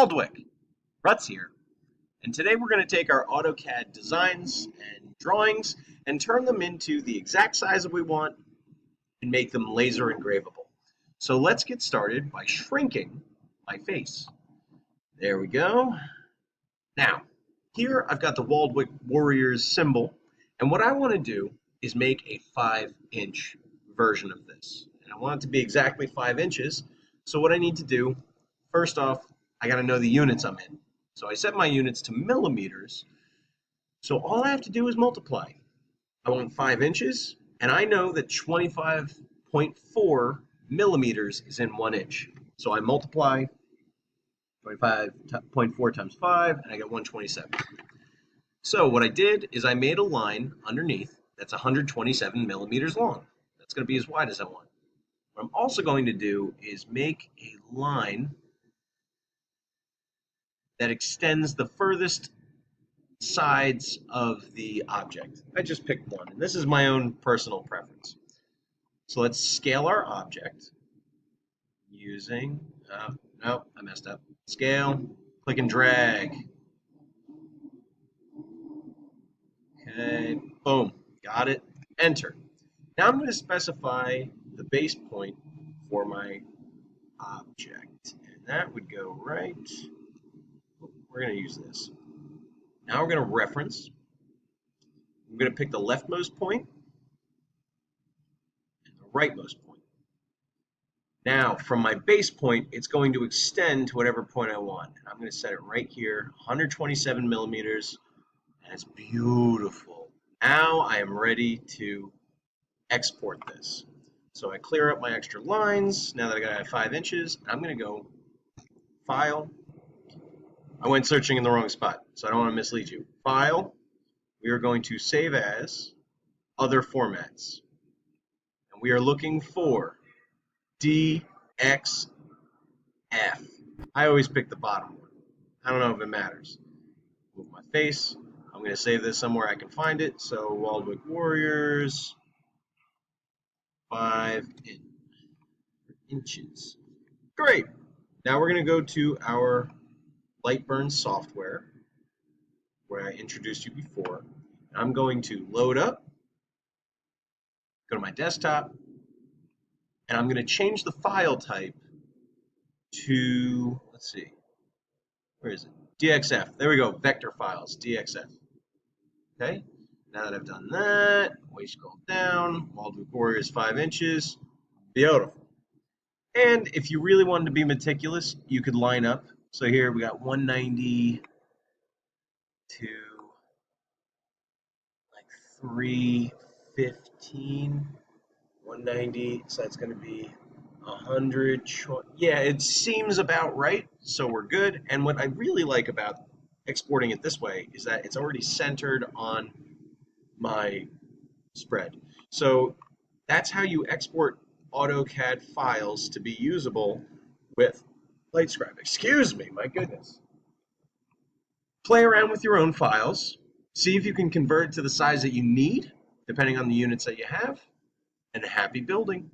Waldwick. Ruts here, and today we're going to take our AutoCAD designs and drawings and turn them into the exact size that we want and make them laser engravable. So let's get started by shrinking my face. There we go. Now, here I've got the Waldwick Warriors symbol, and what I want to do is make a 5-inch version of this. And I want it to be exactly 5 inches. So what I need to do, first off, I got to know the units I'm in. So I set my units to millimeters. So all I have to do is multiply. I want 5 inches, and I know that 25.4 millimeters is in 1 inch. So I multiply 25.4 times 5, and I get 127. So what I did is I made a line underneath that's 127 millimeters long. That's going to be as wide as I want. What I'm also going to do is make a line that extends the furthest sides of the object. I just picked one, and this is my own personal preference. So let's scale our object using, no, I messed up. Scale, click and drag. Okay, boom, got it, enter. Now I'm going to specify the base point for my object, and that would go right. We're going to use this. Now we're going to reference. I'm going to pick the leftmost point and the rightmost point. Now, from my base point, it's going to extend to whatever point I want. I'm going to set it right here, 127 millimeters, and it's beautiful. Now I am ready to export this. So I clear up my extra lines, now that I got 5 inches. I'm going to go File. I went searching in the wrong spot, so I don't want to mislead you. File, we are going to save as other formats. And we are looking for DXF. I always pick the bottom one. I don't know if it matters. Move my face. I'm going to save this somewhere I can find it. So Waldwick Warriors, 5 inches. Great. Now we're going to go to our Lightburn software, where I introduced you before. I'm going to load up, go to my desktop, and I'm going to change the file type to, let's see, where is it? DXF. There we go, vector files, DXF. Okay, now that I've done that, we scroll down, Waldwick Warriors 5 inches, beautiful. And if you really wanted to be meticulous, you could line up. So here we got 190 to like 315, 190, so that's going to be 100. Yeah, it seems about right, so we're good. And what I really like about exporting it this way is that it's already centered on my spread. So that's how you export AutoCAD files to be usable with LightScribe. Excuse me, my goodness. Play around with your own files. See if you can convert it to the size that you need, depending on the units that you have, and happy building.